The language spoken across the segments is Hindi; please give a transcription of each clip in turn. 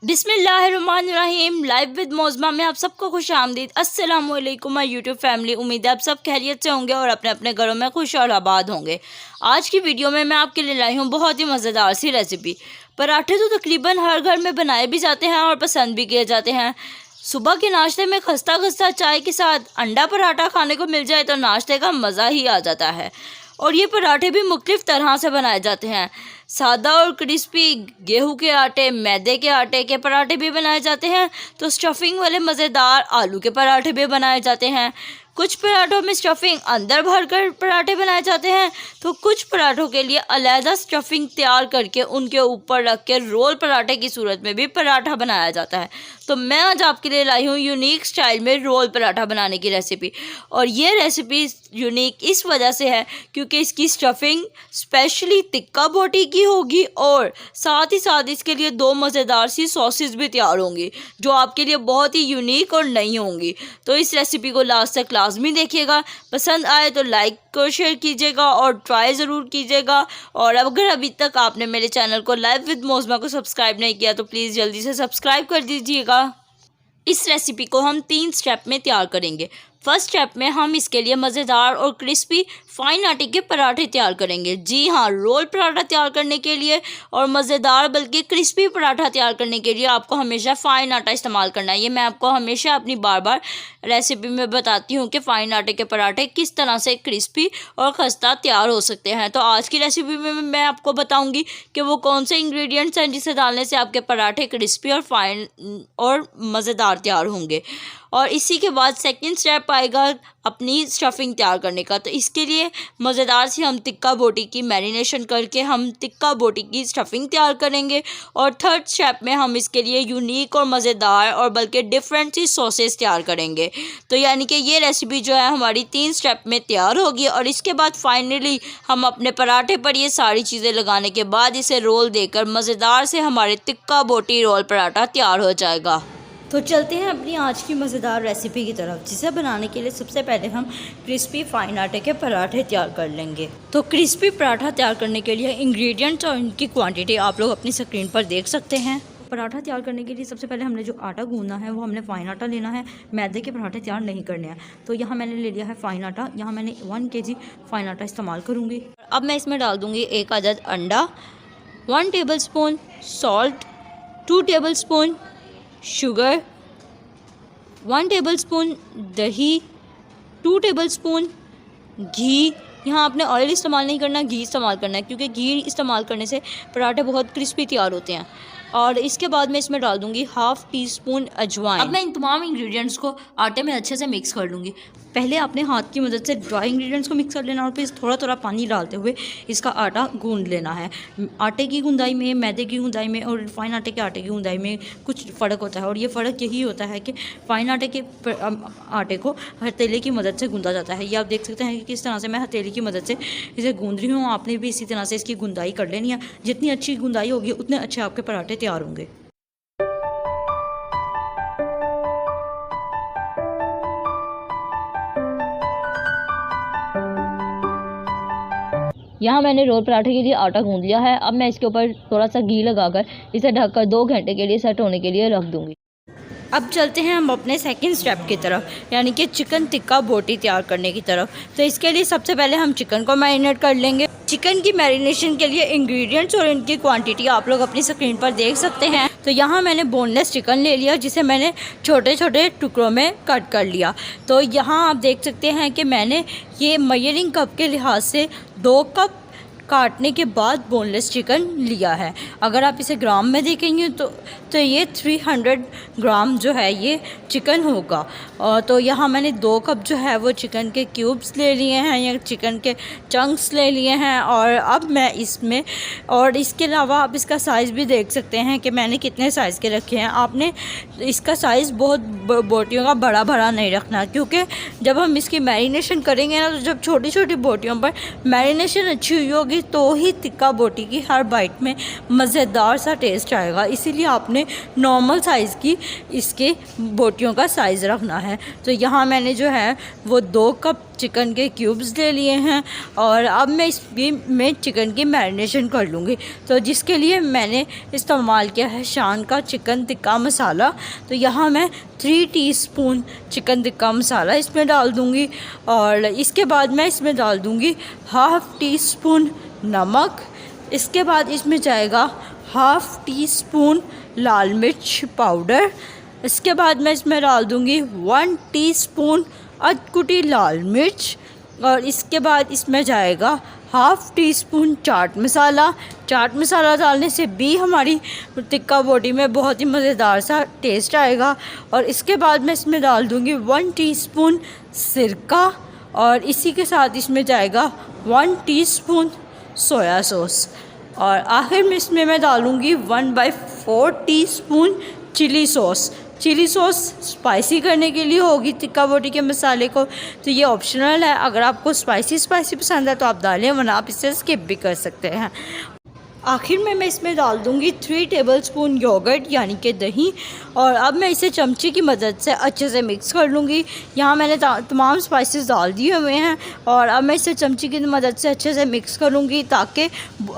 बिस्मिल्लाहिर्रहमानिर्रहीम। लाइव विद मोज़मा में आप सबको खुश आमदीद। अस्सलाम वालेकुम माय यूट्यूब फैमिली। उम्मीद है आप सब खैरियत से होंगे और अपने अपने घरों में खुश और आबाद होंगे। आज की वीडियो में मैं आपके लिए लाई हूँ बहुत ही मज़ेदार सी रेसिपी। पराठे तो तकरीबन हर घर में बनाए भी जाते हैं और पसंद भी किए जाते हैं। सुबह के नाश्ते में खस्ता खस्ता चाय के साथ अंडा पराठा खाने को मिल जाए तो नाश्ते का मज़ा ही आ जाता है। और ये पराठे भी मुख्तलिफ़ तरह से बनाए जाते हैं। सादा और क्रिस्पी गेहूं के आटे, मैदे के आटे के पराठे भी बनाए जाते हैं, तो स्टफिंग वाले मज़ेदार आलू के पराठे भी बनाए जाते हैं। कुछ पराठों में स्टफिंग अंदर भरकर पराठे बनाए जाते हैं, तो कुछ पराठों के लिए अलहदा स्टफिंग तैयार करके उनके यूपर रख के रोल पराठे की सूरत में भी पराठा बनाया जाता है। तो मैं आज आपके लिए लाई हूँ यूनिक स्टाइल में रोल पराठा बनाने की रेसिपी। और ये रेसिपी यूनिक इस वजह से है क्योंकि इसकी स्टफिंग स्पेशली टिक्का बोटी की होगी और साथ ही साथ इसके लिए दो मज़ेदार सी सॉसेस भी तैयार होंगी जो आपके लिए बहुत ही यूनिक और नई होंगी। तो इस रेसिपी को लास्ट तक लाजमी देखिएगा। पसंद आए तो लाइक और शेयर कीजिएगा और ट्राई ज़रूर कीजिएगा। और अगर अभी तक आपने मेरे चैनल को लाइव विद मोज़मा को सब्सक्राइब नहीं किया तो प्लीज़ जल्दी से सब्सक्राइब कर दीजिएगा। इस रेसिपी को हम 3 स्टेप में तैयार करेंगे। फर्स्ट स्टेप में हम इसके लिए मज़ेदार और क्रिस्पी फाइन आटे के पराठे तैयार करेंगे। जी हाँ, रोल पराठा तैयार करने के लिए और मज़ेदार बल्कि क्रिस्पी पराठा तैयार करने के लिए आपको हमेशा फ़ाइन आटा इस्तेमाल करना है। ये मैं आपको हमेशा अपनी बार रेसिपी में बताती हूँ कि फ़ाइन आटे के पराठे किस तरह से क्रिस्पी और खस्ता तैयार हो सकते हैं। तो आज की रेसिपी में मैं आपको बताऊँगी कि वो कौन से इंग्रेडिएंट्स हैं जिसे डालने से आपके पराठे क्रिस्पी और फाइन और मज़ेदार तैयार होंगे। और इसी के बाद सेकंड स्टेप आएगा अपनी स्टफिंग तैयार करने का। तो इसके लिए मज़ेदार सी हम टिक्का बोटी की मैरिनेशन करके हम टिक्का बोटी की स्टफिंग तैयार करेंगे। और थर्ड स्टेप में हम इसके लिए यूनिक और मज़ेदार और बल्कि डिफरेंट सी सॉसेस तैयार करेंगे। तो यानी कि ये रेसिपी जो है हमारी 3 स्टेप में तैयार होगी। और इसके बाद फाइनली हम अपने पराठे पर ये सारी चीज़ें लगाने के बाद इसे रोल देकर मज़ेदार से हमारे टिक्का बोटी रोल पराठा तैयार हो जाएगा। तो चलते हैं अपनी आज की मज़ेदार रेसिपी की तरफ, जिसे बनाने के लिए सबसे पहले हम क्रिस्पी फाइन आटे के पराठे तैयार कर लेंगे। तो क्रिस्पी पराठा तैयार करने के लिए इंग्रेडिएंट्स और इनकी क्वांटिटी आप लोग अपनी स्क्रीन पर देख सकते हैं। पराठा तैयार करने के लिए सबसे पहले हमने जो आटा गूंदना है वो हमने फ़ाइन आटा लेना है। मैदे के पराठे तैयार नहीं करने हैं। तो यहाँ मैंने ले लिया है फ़ाइन आटा। यहाँ मैंने 1 kg फ़ाइन आटा इस्तेमाल करूँगी। अब मैं इसमें डाल दूँगी 1 अदद अंडा, 1 tablespoon salt, 2 tablespoon sugar, 1 tablespoon दही, 2 टेबलस्पून घी। यहाँ आपने ऑयल इस्तेमाल नहीं करना, घी इस्तेमाल करना है क्योंकि घी इस्तेमाल करने से पराठे बहुत क्रिस्पी तैयार होते हैं। और इसके बाद मैं इसमें डाल दूँगी 1/2 टीस्पून अजवाइन। अब मैं इन तमाम इंग्रेडिएंट्स को आटे में अच्छे से मिक्स कर लूँगी। पहले अपने हाथ की मदद से ड्राई इंग्रेडिएंट्स को मिक्स कर लेना और फिर थोड़ा थोड़ा पानी डालते हुए इसका आटा गूंद लेना है। आटे की गुंदाई में, मैदे की गुंदाई में और फाइन आटे के आटे की गुंदाई में कुछ फ़र्क होता है। और ये फ़र्क यही होता है कि फाइन आटे के आटे को हथेली की मदद से गूंदा जाता है। ये आप देख सकते हैं कि किस तरह से मैं हथेली की मदद से इसे गूंद रही हूँ। आपने भी इसी तरह से इसकी गुंदाई कर लेनी है। जितनी अच्छी गुंदाई होगी उतने अच्छे आपके पराठे तैयार होंगे। यहाँ मैंने रोल पराठे के लिए आटा गूंद लिया है। अब मैं इसके ऊपर थोड़ा सा घी लगाकर इसे ढककर 2 घंटे के लिए सेट होने के लिए रख दूँगी। अब चलते हैं हम अपने सेकंड स्टेप की तरफ, यानी कि चिकन टिक्का बोटी तैयार करने की तरफ। तो इसके लिए सबसे पहले हम चिकन को मैरिनेट कर लेंगे। चिकन की मैरिनेशन के लिए इंग्रेडिएंट्स और इनकी क्वांटिटी आप लोग अपनी स्क्रीन पर देख सकते हैं। तो यहाँ मैंने बोनलेस चिकन ले लिया जिसे मैंने छोटे छोटे टुकड़ों में कट कर लिया। तो यहाँ आप देख सकते हैं कि मैंने ये मेजरिंग कप के लिहाज से 2 कप काटने के बाद बोनलेस चिकन लिया है। अगर आप इसे ग्राम में देखेंगे तो ये 300 ग्राम जो है ये चिकन होगा। और तो यहाँ मैंने 2 कप जो है वो चिकन के क्यूब्स ले लिए हैं या चिकन के चंक्स ले लिए हैं। और अब मैं इसमें, और इसके अलावा आप इसका साइज़ भी देख सकते हैं कि मैंने कितने साइज़ के रखे हैं। आपने इसका साइज़ बहुत बोटियों का बड़ा बड़ा नहीं रखना क्योंकि जब हम इसकी मैरिनेशन करेंगे ना, तो जब छोटी छोटी बोटियों पर मैरिनेशन अच्छी हुई होगी तो ही टिक्का बोटी की हर बाइट में मज़ेदार सा टेस्ट आएगा। इसीलिए आपने नॉर्मल साइज़ की इसके बोटियों का साइज़ रखना है। तो यहाँ मैंने जो है वो 2 कप चिकन के क्यूब्स ले लिए हैं और अब मैं इसमें चिकन की मैरिनेशन कर लूँगी। तो जिसके लिए मैंने इस्तेमाल किया है शान का चिकन टिक्का मसाला। तो यहाँ मैं 3 टीस्पून चिकन टिक्का मसाला इसमें डाल दूँगी और इसके बाद मैं इसमें डाल दूँगी हाफ़ टी स्पून नमक। इसके बाद इसमें जाएगा हाफ़ टी स्पून लाल मिर्च पाउडर। इसके बाद मैं इसमें डाल दूँगी 1 टीस्पून अधकुटी लाल मिर्च और इसके बाद इसमें जाएगा half tea spoon chaat masala. Chaat masala डालने से भी हमारी टिक्का बोटी में बहुत ही मज़ेदार सा टेस्ट आएगा। और इसके बाद मैं इसमें डाल दूँगी 1 टीस्पून सिरका और इसी के साथ इसमें जाएगा 1 टीस्पून सोया सॉस और आखिर में इसमें मैं डालूँगी 1/4 teaspoon chilli sauce. Chilli sauce spicy करने के लिए होगी टिक्का बोटी के मसाले को, तो ये ऑप्शनल है। अगर आपको स्पाइसी पसंद है तो आप डालें, वरना आप इसे स्किप भी कर सकते हैं। आखिर में मैं इसमें डाल दूँगी 3 टेबलस्पून योगर्ट यानी कि दही और अब मैं इसे चमचे की मदद से अच्छे से मिक्स कर लूँगी। यहाँ मैंने तमाम स्पाइसेस डाल दिए हुए हैं और अब मैं इसे चमचे की मदद से अच्छे से मिक्स करूँगी ताकि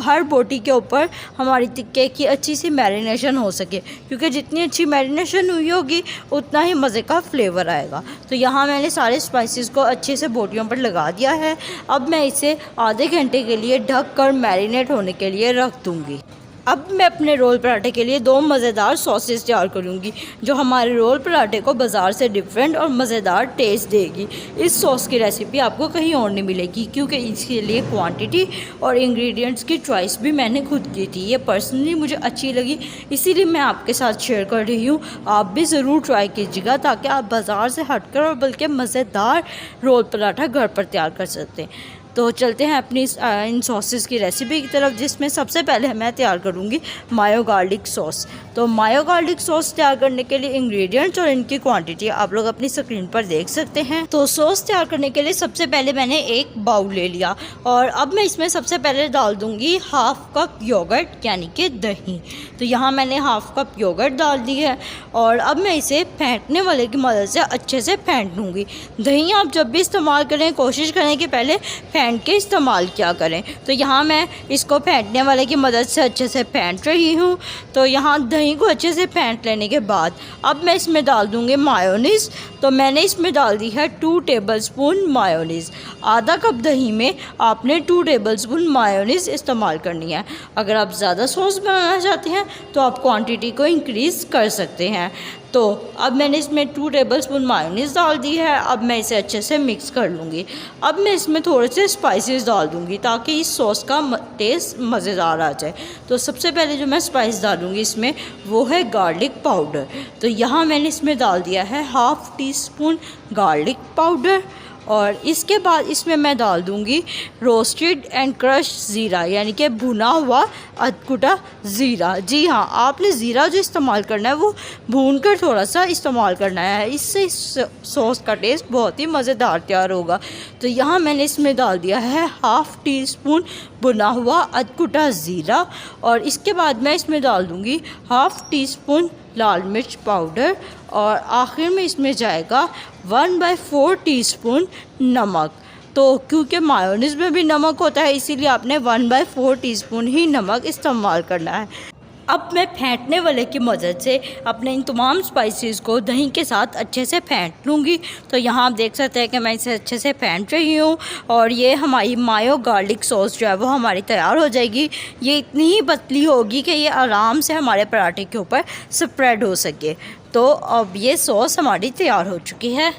हर बोटी के ऊपर हमारी टिक्के की अच्छी सी मैरिनेशन हो सके, क्योंकि जितनी अच्छी मैरिनेशन हुई होगी उतना ही मज़े का फ्लेवर आएगा। तो यहाँ मैंने सारे स्पाइसेस को अच्छे से बोटियों पर लगा दिया है। अब मैं इसे आधे घंटे के लिए ढक कर मैरिनेट होने के लिए रख दूँगी। अब मैं अपने रोल पराठे के लिए 2 मज़ेदार सॉसेस तैयार करूँगी जो हमारे रोल पराठे को बाज़ार से डिफरेंट और मज़ेदार टेस्ट देगी। इस सॉस की रेसिपी आपको कहीं और नहीं मिलेगी, क्योंकि इसके लिए क्वांटिटी और इंग्रेडिएंट्स की चॉइस भी मैंने खुद की थी। ये पर्सनली मुझे अच्छी लगी, इसीलिए मैं आपके साथ शेयर कर रही हूँ। आप भी ज़रूर ट्राई कीजिएगा ताकि आप बाज़ार से हटकर और बल्कि मज़ेदार रोल पराठा घर पर तैयार कर सकते हैं। तो चलते हैं अपनी इन सॉसेस की रेसिपी की तरफ, जिसमें सबसे पहले मैं तैयार करूँगी मायो गार्लिक सॉस। तो मायो गार्लिक सॉस तैयार करने के लिए इंग्रेडिएंट्स और इनकी क्वांटिटी आप लोग अपनी स्क्रीन पर देख सकते हैं। तो सॉस तैयार करने के लिए सबसे पहले मैंने एक बाउल ले लिया और अब मैं इसमें सबसे पहले डाल दूँगी हाफ़ कप योगर्ट यानी कि दही। तो यहाँ मैंने हाफ़ कप योगर्ट डाल दी है और अब मैं इसे फेंटने वाले की मदद से अच्छे से फेंट लूँगी। दही आप जब भी इस्तेमाल करें कोशिश करें कि पहले फेंट के इस्तेमाल किया करें। तो यहाँ मैं इसको फेंटने वाले की मदद से अच्छे से फेंट रही हूँ। तो यहाँ दही को अच्छे से फेंट लेने के बाद अब मैं इसमें डाल दूँगी मायोनीज़। तो मैंने इसमें डाल दी है 2 टेबलस्पून मायोनीज़। आधा कप दही में आपने 2 टेबलस्पून मायोनीज़ इस्तेमाल करनी है। अगर आप ज़्यादा सॉस बनाना चाहते हैं तो आप क्वांटिटी को इंक्रीज़ कर सकते हैं। तो अब मैंने इसमें 2 टेबलस्पून मायोनीज़ डाल दी है। अब मैं इसे अच्छे से मिक्स कर लूँगी। अब मैं इसमें थोड़े से स्पाइसेस डाल दूँगी ताकि इस सॉस का टेस्ट मज़ेदार आ जाए। तो सबसे पहले जो मैं स्पाइस डालूँगी इसमें वो है गार्लिक पाउडर। तो यहाँ मैंने इसमें डाल दिया है half tea spoon garlic powder और इसके बाद इसमें मैं डाल दूँगी रोस्टेड एंड क्रश ज़ीरा यानी कि भुना हुआ अधकुटा ज़ीरा। जी हाँ, आपने ज़ीरा जो इस्तेमाल करना है वो भूनकर थोड़ा सा इस्तेमाल करना है, इससे इस सॉस का टेस्ट बहुत ही मज़ेदार तैयार होगा। तो यहाँ मैंने इसमें डाल दिया है हाफ़ टी स्पून भुना हुआ अधकुटा ज़ीरा और इसके बाद मैं इसमें डाल दूँगी हाफ़ टी स्पून लाल मिर्च पाउडर और आखिर में इसमें जाएगा 1/4 टीस्पून नमक। तो क्योंकि मायोनीज़ में भी नमक होता है इसीलिए आपने 1/4 टीस्पून ही नमक इस्तेमाल करना है। अब मैं फेंटने वाले की मदद से अपने इन तमाम स्पाइसेस को दही के साथ अच्छे से फेंट लूँगी। तो यहाँ आप देख सकते हैं कि मैं इसे अच्छे से फेंट रही हूँ और ये हमारी मायो गार्लिक सॉस जो है वो हमारी तैयार हो जाएगी। ये इतनी ही पतली होगी कि ये आराम से हमारे पराठे के ऊपर स्प्रेड हो सके। तो अब ये सॉस हमारी तैयार हो चुकी है।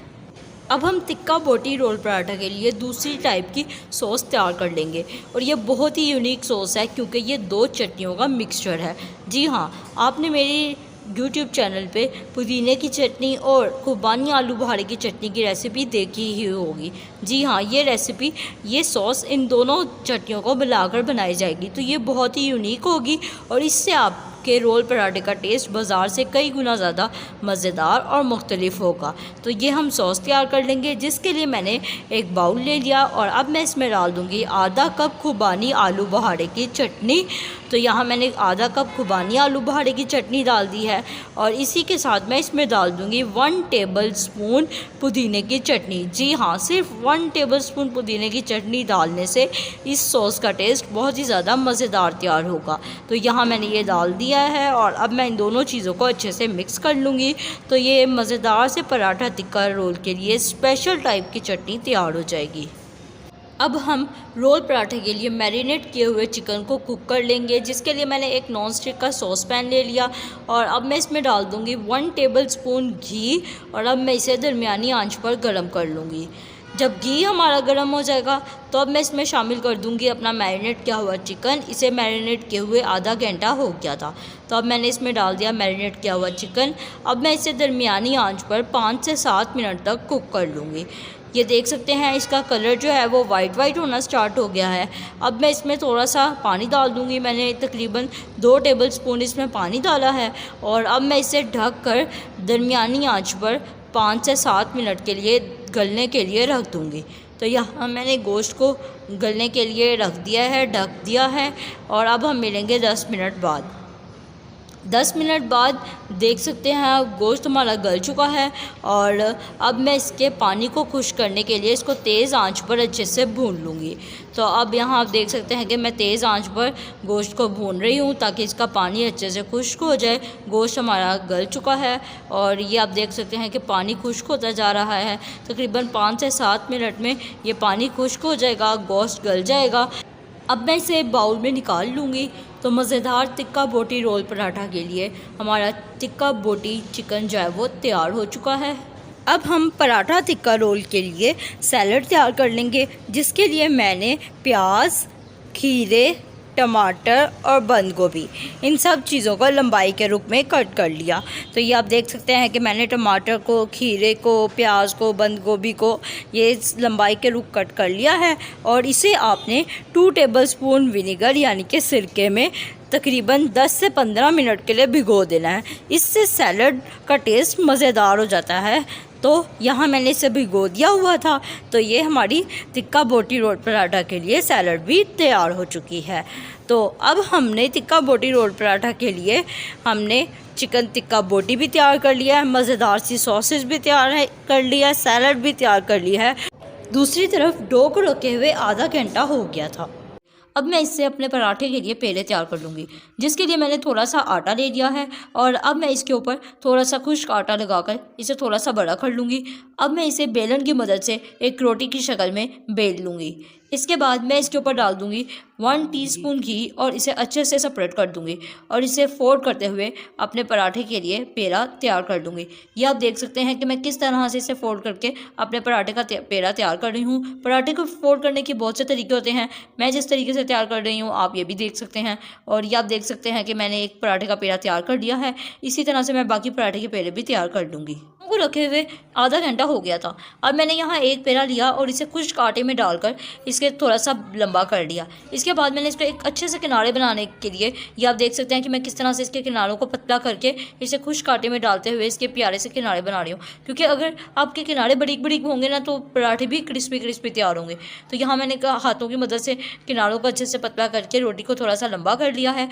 अब हम टिक्का बोटी रोल पराठा के लिए दूसरी टाइप की सॉस तैयार कर लेंगे और ये बहुत ही यूनिक सॉस है क्योंकि ये 2 चटनियों का मिक्सचर है। जी हाँ, आपने मेरी YouTube चैनल पे पुदीने की चटनी और खुबानी आलू बुखारे की चटनी की रेसिपी देखी ही होगी। जी हाँ, ये सॉस इन दोनों चटनियों को मिलाकर बनाई जाएगी। तो ये बहुत ही यूनिक होगी और इससे आपके रोल पराठे का टेस्ट बाज़ार से कई गुना ज़्यादा मज़ेदार और मुख्तलिफ होगा। तो ये हम सॉस तैयार कर लेंगे, जिसके लिए मैंने एक बाउल ले लिया और अब मैं इसमें डाल दूँगी आधा कप खुबानी आलू बुखारे की चटनी। तो यहाँ मैंने आधा कप खुबानी आलू बुखारे की चटनी डाल दी है और इसी के साथ मैं इसमें डाल दूँगी 1 टेबलस्पून पुदीने की चटनी। जी हाँ, सिर्फ 1 टेबलस्पून पुदीने की चटनी डालने से इस सॉस का टेस्ट बहुत ही ज़्यादा मज़ेदार तैयार होगा। तो यहाँ मैंने ये डाल दिया है और अब मैं इन दोनों चीज़ों को अच्छे से मिक्स कर लूँगी। तो ये मज़ेदार से पराठा टिक्का रोल के लिए स्पेशल टाइप की चटनी तैयार हो जाएगी। अब हम रोल पराठे के लिए मैरिनेट किए हुए चिकन को कुक कर लेंगे, जिसके लिए मैंने एक नॉन स्टिक का सॉस पैन ले लिया और अब मैं इसमें डाल दूँगी 1 टेबलस्पून घी और अब मैं इसे दरमियानी आंच पर गर्म कर लूँगी। जब घी हमारा गर्म हो जाएगा तो अब मैं इसमें शामिल कर दूंगी अपना मैरिनेट किया हुआ चिकन। इसे मैरिनेट किए हुए आधा घंटा हो गया था, तो अब मैंने इसमें डाल दिया मैरिनेट किया हुआ चिकन। अब मैं इसे दरमियानी आंच पर 5 से 7 मिनट तक कुक कर लूँगी। ये देख सकते हैं इसका कलर जो है वो वाइट होना स्टार्ट हो गया है। अब मैं इसमें थोड़ा सा पानी डाल दूँगी। मैंने तकरीबन 2 टेबलस्पून इसमें पानी डाला है और अब मैं इसे ढक कर दरमियानी आंच पर 5 से 7 मिनट के लिए गलने के लिए रख दूँगी। तो यहाँ मैंने गोश्त को गलने के लिए रख दिया है, ढक दिया है और अब हम मिलेंगे 10 मिनट बाद। 10 मिनट बाद देख सकते हैं गोश्त हमारा गल चुका है और अब मैं इसके पानी को खुश्क करने के लिए इसको तेज़ आंच पर अच्छे से भून लूँगी। तो अब यहाँ आप देख सकते हैं कि मैं तेज़ आंच पर गोश्त को भून रही हूँ ताकि इसका पानी अच्छे से खुश्क हो जाए। गोश्त हमारा गल चुका है और ये आप देख सकते हैं कि पानी खुश्क होता जा रहा है। तकरीबन 5 से 7 मिनट में ये पानी खुश्क हो जाएगा, गोश्त गल जाएगा। अब मैं इसे बाउल में निकाल लूँगी। तो मज़ेदार टिक्का बोटी रोल पराठा के लिए हमारा टिक्का बोटी चिकन जो है वो तैयार हो चुका है। अब हम पराठा टिक्का रोल के लिए सैलड तैयार कर लेंगे, जिसके लिए मैंने प्याज, खीरे, टमाटर और बंद गोभी इन सब चीज़ों को लंबाई के रूप में कट कर लिया। तो ये आप देख सकते हैं कि मैंने टमाटर को, खीरे को, प्याज को, बंद गोभी को ये लंबाई के रूप कट कर लिया है और इसे आपने 2 टेबलस्पून विनेगर यानी कि सिरके में तकरीबन 10 से 15 मिनट के लिए भिगो देना है। इससे सैलड का टेस्ट मज़ेदार हो जाता है। तो यहाँ मैंने इसे भिगो दिया हुआ था। तो ये हमारी टिक्का बोटी रोल पराठा के लिए सैलड भी तैयार हो चुकी है। तो अब हमने टिक्का बोटी रोल पराठा के लिए हमने चिकन टिक्का बोटी भी तैयार कर लिया है, मज़ेदार सी सॉसेज भी तैयार कर लिया है, सैलड भी तैयार कर लिया है। दूसरी तरफ डो को रखे हुए आधा घंटा हो गया था। अब मैं इससे अपने पराठे के लिए पेड़े तैयार कर लूँगी, जिसके लिए मैंने थोड़ा सा आटा ले लिया है और अब मैं इसके ऊपर थोड़ा सा खुश्क आटा लगाकर इसे थोड़ा सा बड़ा कर लूँगी। अब मैं इसे बेलन की मदद से एक रोटी की शक्ल में बेल लूँगी। इसके बाद मैं इसके ऊपर डाल दूँगी 1 टीस्पून घी और इसे अच्छे से सेपरेट कर दूँगी और इसे फोल्ड करते हुए अपने पराठे के लिए पेड़ा तैयार कर दूँगी। ये आप देख सकते हैं कि मैं किस तरह से इसे फोल्ड करके अपने पराठे का पेड़ा तैयार कर रही हूँ। पराठे को फोल्ड करने के बहुत से तरीके होते हैं, मैं जिस तरीके से तैयार कर रही हूँ आप ये भी देख सकते हैं। और ये आप देख सकते हैं कि मैंने एक पराठे का पेड़ा तैयार कर लिया है। इसी तरह से मैं बाकी पराठे के पेड़े भी तैयार कर लूँगी। को रखे हुए आधा घंटा हो गया था। अब मैंने यहाँ एक पेड़ा लिया और इसे खुश्क आटे में डालकर इसके थोड़ा सा लंबा कर लिया। इसके बाद मैंने इसको एक अच्छे से किनारे बनाने के लिए ये आप देख सकते हैं कि मैं किस तरह से इसके किनारों को पतला करके इसे खुश्क आटे में डालते हुए इसके प्यारे से किनारे बना रही हूँ, क्योंकि अगर आपके किनारे बारीक बारीक होंगे ना तो पराठे भी क्रिस्पी क्रिस्पी तैयार होंगे। तो यहाँ मैंने हाथों की मदद से किनारों को अच्छे से पतला करके रोटी को थोड़ा सा लंबा कर लिया है।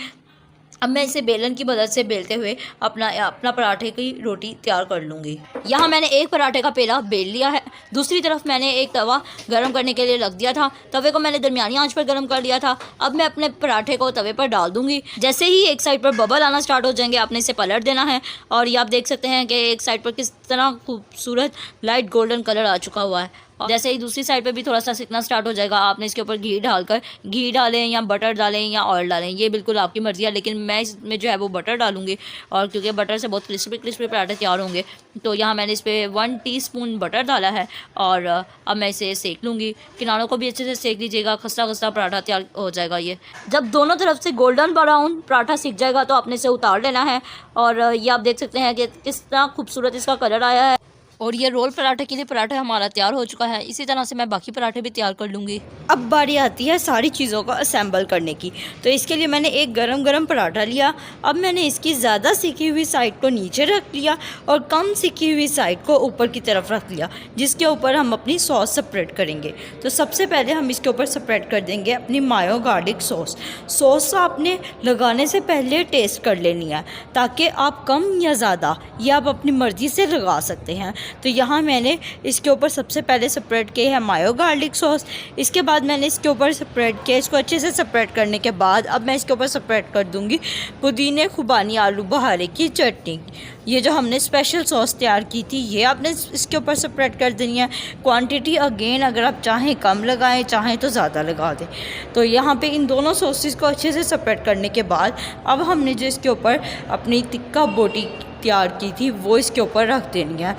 अब मैं इसे बेलन की मदद से बेलते हुए अपना पराठे की रोटी तैयार कर लूँगी। यहाँ मैंने एक पराठे का पेड़ा बेल लिया है। दूसरी तरफ मैंने एक तवा गरम करने के लिए रख दिया था। तवे को मैंने दरमियानी आंच पर गरम कर लिया था। अब मैं अपने पराठे को तवे पर डाल दूँगी। जैसे ही एक साइड पर बबल आना स्टार्ट हो जाएंगे आपने इसे पलट देना है। और ये आप देख सकते हैं कि एक साइड पर किस तरह खूबसूरत लाइट गोल्डन कलर आ चुका हुआ है। जैसे ही दूसरी साइड पे भी थोड़ा सा सिकना स्टार्ट हो जाएगा आपने इसके ऊपर घी डालें या बटर डालें या ऑयल डालें, ये बिल्कुल आपकी मर्ज़ी है। लेकिन मैं इसमें जो है वो बटर डालूंगी और क्योंकि बटर से बहुत क्रिस्पी पराठे तैयार होंगे तो यहाँ मैंने इस पर 1 टीस्पून बटर डाला है। और अब मैं इसे सेक लूँगी। किनारों को भी अच्छे से सेक लीजिएगा, खस्ता खस्ता पराठा तैयार हो जाएगा। ये जब दोनों तरफ से गोल्डन ब्राउन पराठा सीख जाएगा तो आपने इसे उतार लेना है। और ये आप देख सकते हैं कि किस तरह खूबसूरत इसका कलर आया है। और ये रोल पराठे के लिए पराठा हमारा तैयार हो चुका है। इसी तरह से मैं बाकी पराठे भी तैयार कर लूँगी। अब बारी आती है सारी चीज़ों को असेंबल करने की। तो इसके लिए मैंने एक गरम पराठा लिया। अब मैंने इसकी ज़्यादा सिकी हुई साइड को नीचे रख लिया और कम सिकी हुई साइड को ऊपर की तरफ रख लिया, जिसके ऊपर हम अपनी सॉस स्प्रेड करेंगे। तो सबसे पहले हम इसके ऊपर स्प्रेड कर देंगे अपनी मायो गार्लिक सॉस। सॉस आपने लगाने से पहले टेस्ट कर लेनी है, ताकि आप कम या ज़्यादा ये आप अपनी मर्ज़ी से लगा सकते हैं। तो यहाँ मैंने इसके ऊपर सबसे पहले स्प्रेड किया है मायो गार्लिक सॉस। इसके बाद मैंने इसके ऊपर स्प्रेड किया। इसको अच्छे से स्प्रेड करने के बाद अब मैं इसके ऊपर स्प्रेड कर दूँगी पुदीने खुबानी आलू बहारे की चटनी। ये जो हमने स्पेशल सॉस तैयार की थी, ये आपने इसके ऊपर स्प्रेड कर देनी है। क्वांटिटी अगेन अगर आप चाहें कम लगाएं, चाहें तो ज़्यादा लगा दें। तो यहाँ पे इन दोनों सॉसेस को अच्छे से स्प्रेड करने के बाद अब हमने जो इसके ऊपर अपनी टिक्का बोटी तैयार की थी वो इसके ऊपर रख देनी है।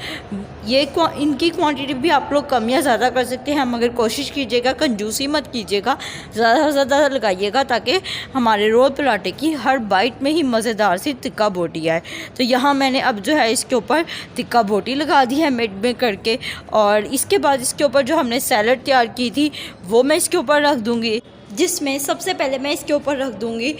ये इनकी क्वांटिटी भी आप लोग कम या ज़्यादा कर सकते हैं, मगर कोशिश कीजिएगा कंजूसी मत कीजिएगा, ज़्यादा से ज़्यादा लगाइएगा ताकि हमारे रोल पराठे की हर बाइट में ही मज़ेदार सी टिक्का बोटी आए। तो यहाँ मैंने अब जो है इसके ऊपर टिक्का बोटी लगा दी है मिड में करके, और इसके बाद इसके ऊपर जो हमने सैलड तैयार की थी वो मैं इसके ऊपर रख दूँगी, जिसमें सबसे पहले मैं इसके ऊपर रख दूँगी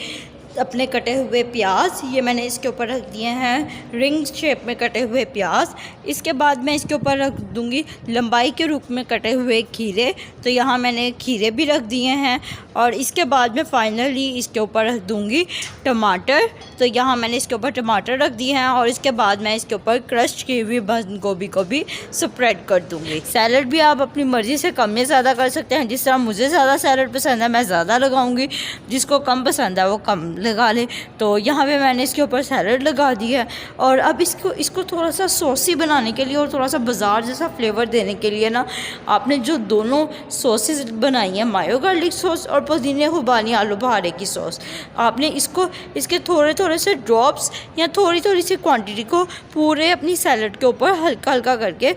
अपने कटे हुए प्याज। ये मैंने इसके ऊपर रख दिए हैं रिंग शेप में कटे हुए प्याज। इसके बाद मैं इसके ऊपर रख दूँगी लंबाई के रूप में कटे हुए खीरे। तो यहाँ मैंने खीरे भी रख दिए हैं। और इसके बाद मैं फाइनली इसके ऊपर रख दूँगी टमाटर। तो यहाँ मैंने इसके ऊपर टमाटर रख दिए हैं और इसके बाद मैं इसके ऊपर क्रश की हुई बंद गोभी को भी स्प्रेड कर दूँगी। सैलड भी आप अपनी मर्ज़ी से कम या ज़्यादा कर सकते हैं। जिस तरह मुझे ज़्यादा सैलड पसंद है मैं ज़्यादा लगाऊँगी, जिसको कम पसंद है वो कम लगा ले। तो यहाँ पे मैंने इसके ऊपर सैलड लगा दी है। और अब इसको थोड़ा सा सॉसी बनाने के लिए और थोड़ा सा बाज़ार जैसा फ्लेवर देने के लिए ना, आपने जो दोनों सॉसेस बनाई हैं, मायो गार्लिक सॉस और पुदीने खुबानी आलू बहारे की सॉस, आपने इसके थोड़े थोड़े से ड्रॉप्स या थोड़ी थोड़ी सी क्वांटिटी को पूरे अपनी सैलड के ऊपर हल्का हल्का करके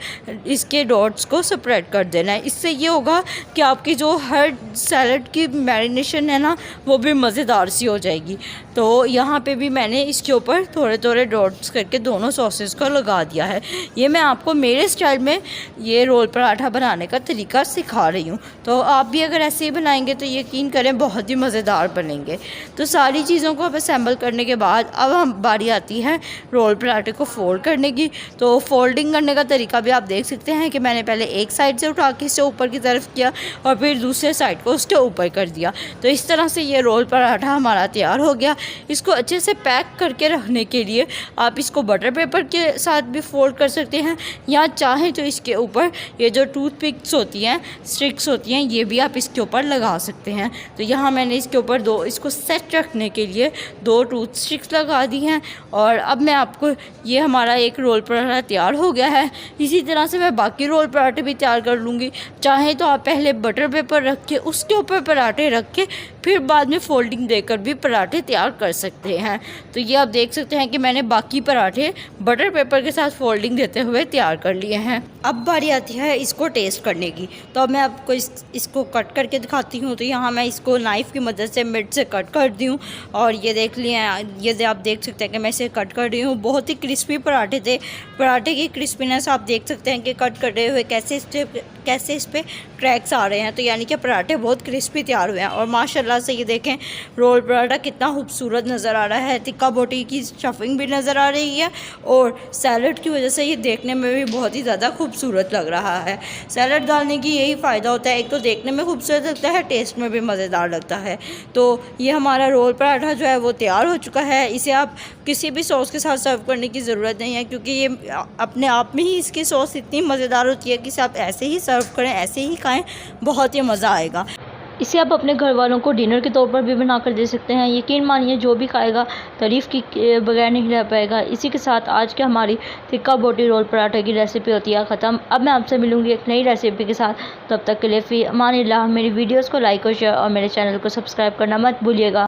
इसके डॉट्स को स्प्रेड कर देना है। इससे ये होगा कि आपकी जो हर सैलड की मैरिनेशन है ना, वो भी मज़ेदार सी हो जाएगी। तो यहाँ पे भी मैंने इसके ऊपर थोड़े थोड़े डॉट्स करके दोनों सॉसेस को लगा दिया है। ये मैं आपको मेरे स्टाइल में ये रोल पराठा बनाने का तरीका सिखा रही हूँ। तो आप भी अगर ऐसे ही बनाएंगे तो यकीन करें बहुत ही मज़ेदार बनेंगे। तो सारी चीज़ों को अब असेंबल करने के बाद अब हम बारी आती है रोल पराठे को फोल्ड करने की। तो फोल्डिंग करने का तरीका भी आप देख सकते हैं कि मैंने पहले एक साइड से उठा के इससे ऊपर की तरफ किया और फिर दूसरे साइड को उसके ऊपर कर दिया। तो इस तरह से ये रोल पराठा हमारा तैयार हो गया। इसको अच्छे से पैक करके रखने के लिए आप इसको बटर पेपर के साथ भी फोल्ड कर सकते हैं, या चाहें तो इसके ऊपर ये जो टूथपिक्स होती हैं, स्टिक्स होती हैं, ये भी आप इसके ऊपर लगा सकते हैं। तो यहाँ मैंने इसके ऊपर इसको सेट रखने के लिए 2 टूथ स्टिक्स लगा दी हैं। और अब मैं आपको ये हमारा एक रोल पराठा तैयार हो गया है। इसी तरह से मैं बाकी रोल पराठे भी तैयार कर लूँगी। चाहें तो आप पहले बटर पेपर रख के उसके ऊपर पराठे रख के फिर बाद में फोल्डिंग देकर भी पराठे तैयार कर सकते हैं। तो ये आप देख सकते हैं कि मैंने बाकी पराठे बटर पेपर के साथ फोल्डिंग देते हुए तैयार कर लिए हैं। अब बारी आती है इसको टेस्ट करने की। तो अब मैं आपको इसको कट करके दिखाती हूँ। तो यहाँ मैं इसको नाइफ़ की मदद से मिड से कट कर दी हूँ और ये देख लिए, ये आप देख सकते हैं कि मैं इसे कट कर रही हूँ। बहुत ही क्रिस्पी पराठे थे। पराठे की क्रिस्पीनेस आप देख सकते हैं कि कट करते हुए कैसे इस पर क्रैक्स आ रहे हैं। तो यानी कि पराठे बहुत क्रिस्पी तैयार हुए हैं। और माशाल्लाह से ये देखें रोल पराठा कितना खूबसूरत नज़र आ रहा है। टिक्का बोटी की स्टफिंग भी नज़र आ रही है और सैलड की वजह से ये देखने में भी बहुत ही ज़्यादा खूबसूरत लग रहा है। सैलड डालने की यही फ़ायदा होता है, एक तो देखने में खूबसूरत लगता है, टेस्ट में भी मज़ेदार लगता है। तो ये हमारा रोल पराठा जो है वो तैयार हो चुका है। इसे आप किसी भी सॉस के साथ सर्व करने की ज़रूरत नहीं है, क्योंकि ये अपने आप में ही इसकी सॉस इतनी मज़ेदार होती है कि इसे आप ऐसे ही सर्व करें, ऐसे ही खाएँ, बहुत ही मज़ा आएगा। इसे आप अपने घर वालों को डिनर के तौर पर भी बना कर दे सकते हैं। यकीन मानिए जो भी खाएगा तारीफ़ की बगैर नहीं रह पाएगा। इसी के साथ आज के हमारी टिक्का बोटी रोल पराठे की रेसिपी होती है ख़त्म। अब मैं आपसे मिलूंगी एक नई रेसिपी के साथ। तब तक के लिए फ़ी अमानिल्लाह। मेरी वीडियोस को लाइक और शेयर और मेरे चैनल को सब्सक्राइब करना मत भूलिएगा।